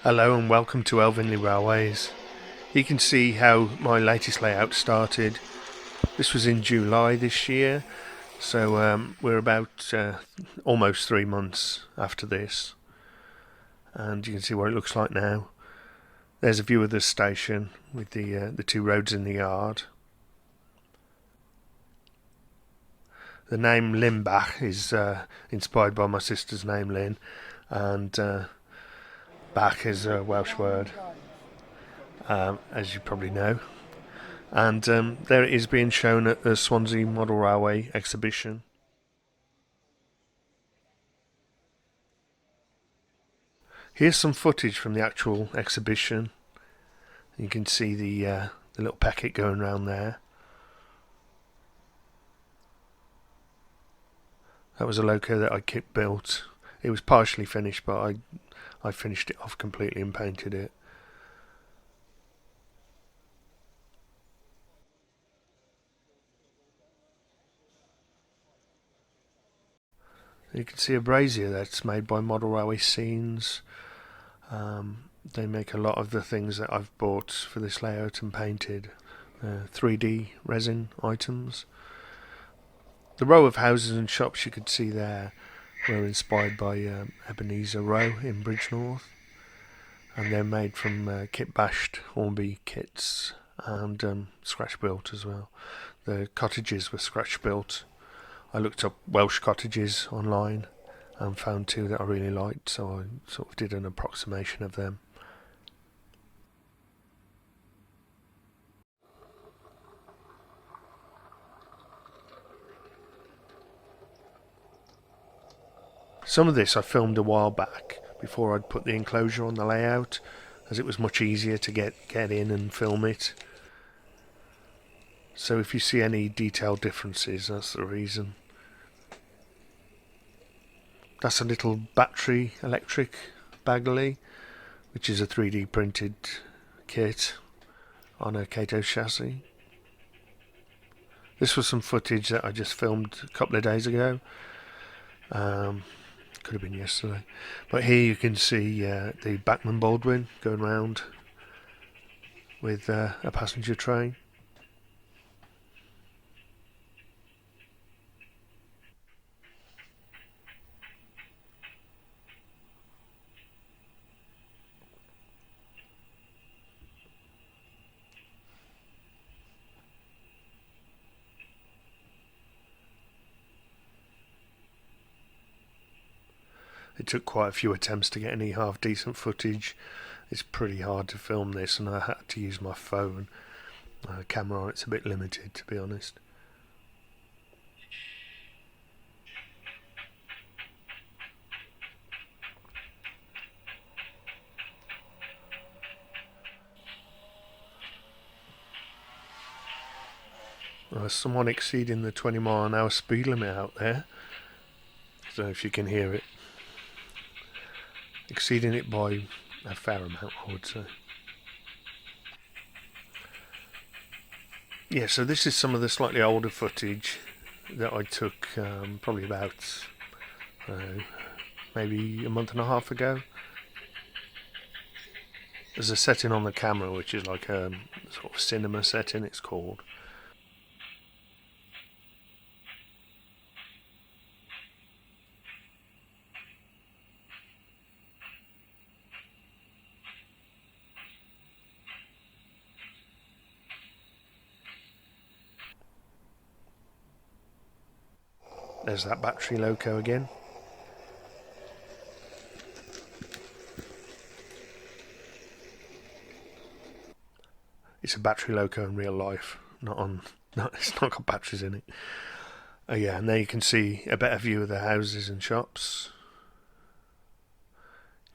Hello and welcome to Elvinley Railways. You can see how my latest layout started. This was in July this year, so we're about almost 3 months after this, and you can see what it looks like now. There's a view of the station with the two roads in the yard. The name Lynnbach is inspired by my sister's name Lynn, and Bach is a Welsh word, as you probably know. And there it is being shown at the Swansea Model Railway exhibition. Here's some footage from the actual exhibition. You can see the little packet going around there. That was a loco that I kit built. It was partially finished, but I finished it off completely and painted it. You can see a brazier that's made by Model Railway Scenes. They make a lot of the things that I've bought for this layout and painted. 3D resin items. The row of houses and shops you could see there were inspired by Ebenezer Row in Bridgnorth, and they're made from kit bashed Hornby kits and scratch built as well. The cottages were scratch built. I looked up Welsh cottages online and found two that I really liked, so I sort of did an approximation of them. Some of this I filmed a while back before I'd put the enclosure on the layout, as it was much easier to get in and film it. So if you see any detailed differences, that's the reason. That's a little battery electric Bagley, which is a 3D printed kit on a Kato chassis. This was some footage that I just filmed a couple of days ago. Could have been yesterday. But here you can see the Bachman Baldwin going round with a passenger train. It took quite a few attempts to get any half decent footage. It's pretty hard to film this, and I had to use my phone. Camera on it's a bit limited, to be honest. There's someone exceeding the 20-mile-an-hour speed limit out there. I don't know if you can hear it. Exceeding it by a fair amount, I would say. Yeah, so this is some of the slightly older footage that I took probably about maybe a month and a half ago. There's a setting on the camera which is like a sort of cinema setting, it's called. There's that battery loco again. It's a battery loco in real life, it's not got batteries in it. Yeah, and there you can see a better view of the houses and shops.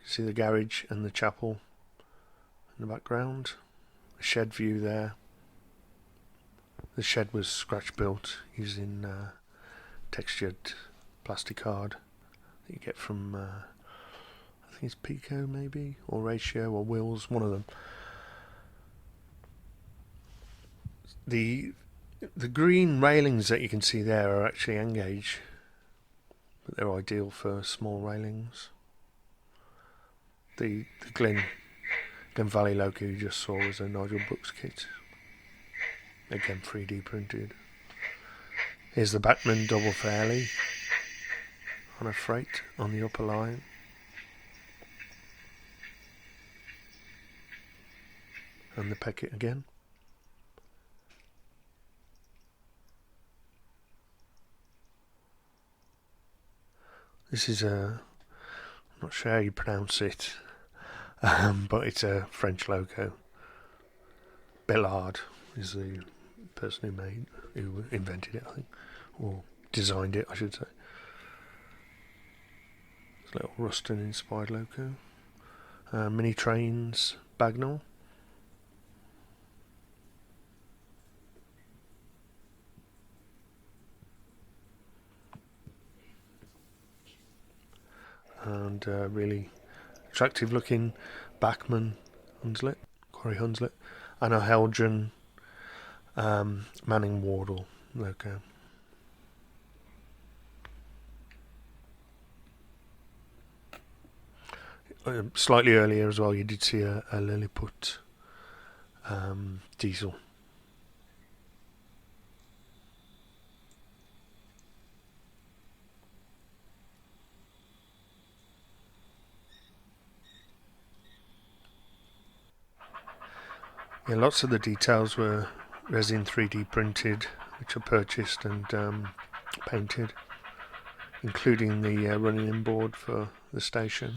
You see the garage and the chapel in the background. A shed view there. The shed was scratch built using textured plastic card that you get from I think it's Pico maybe, or Ratio, or Wills, one of them. The green railings that you can see there are actually N-gauge, but they're ideal for small railings. The Glyn Again, Valley Loco you just saw was a Nigel Brooks kit. Again, 3D printed. Here's the Batman double fairly on a freight on the upper line. And the Peckett again. This is I'm not sure how you pronounce it, but it's a French loco. Bellard is the person who invented it, I think, or designed it, I should say. It's a little Ruston inspired loco. Mini Trains Bagnall. And really attractive looking Bachmann Hunslet, Corey Hunslet, and a Helgen Manning Wardle loco. Slightly earlier as well, you did see a Lilliput diesel. Yeah, lots of the details were resin 3D printed, which are purchased and painted, including the running in board for the station.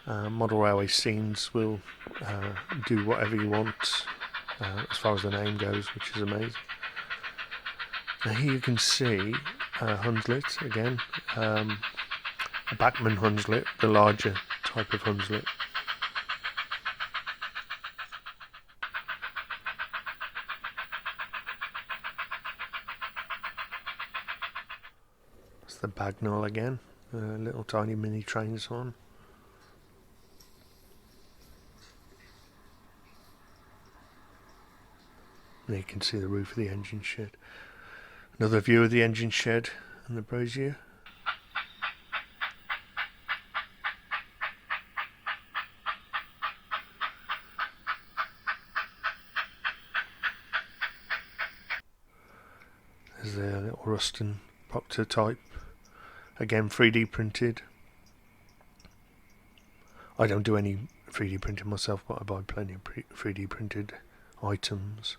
Model railway scenes will do whatever you want as far as the name goes, which is amazing. Now here you can see Hunslet again, a Bachmann Hunslet, the larger type of Hunslet. It's the Bagnall again, little tiny mini trains on. There you can see the roof of the engine shed. Another view of the engine shed and the brazier. There's the little Ruston Proctor type. Again, 3D printed. I don't do any 3D printing myself, but I buy plenty of 3D printed items.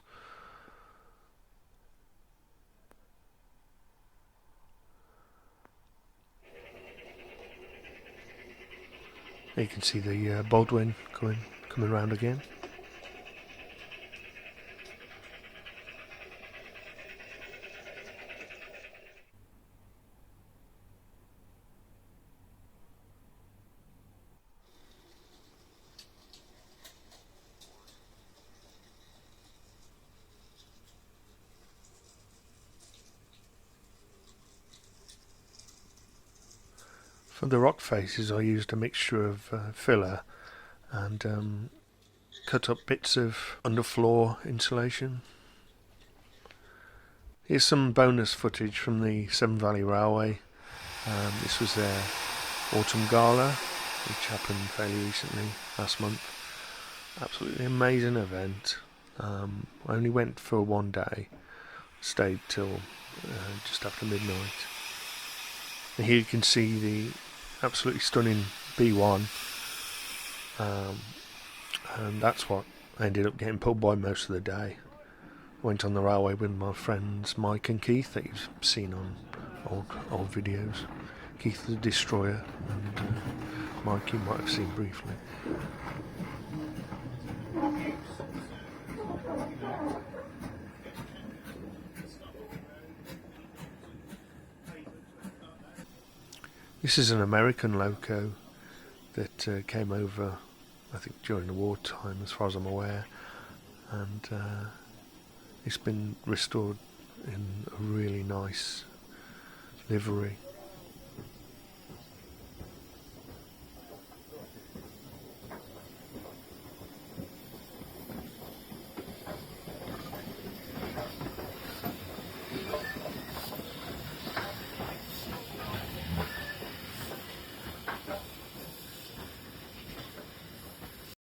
You can see the Baldwin coming around again. For the rock faces I used a mixture of filler and cut up bits of underfloor insulation. Here's some bonus footage from the Severn Valley Railway. This was their autumn gala, which happened fairly recently, last month. Absolutely amazing event. I only went for one day, stayed till just after midnight. And here you can see the absolutely stunning B1, and that's what I ended up getting pulled by most of the day. Went on the railway with my friends Mike and Keith that you've seen on old videos. Keith the Destroyer, and Mike you might have seen briefly. This is an American loco that came over, I think, during the wartime, as far as I'm aware, and it's been restored in a really nice livery.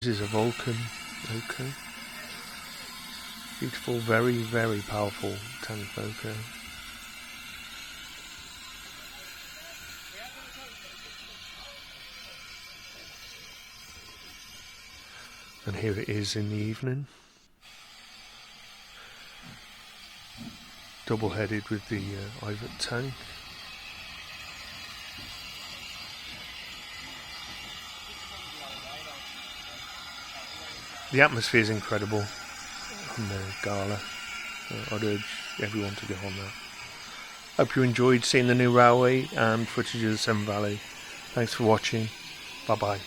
This is a Vulcan loco. Beautiful, very, very powerful tank loco. And here it is in the evening. Double-headed with the Ivet tank. The atmosphere is incredible on the Gala. I'd urge everyone to go on that. Hope you enjoyed seeing the new railway and footage of the Severn Valley. Thanks for watching. Bye bye.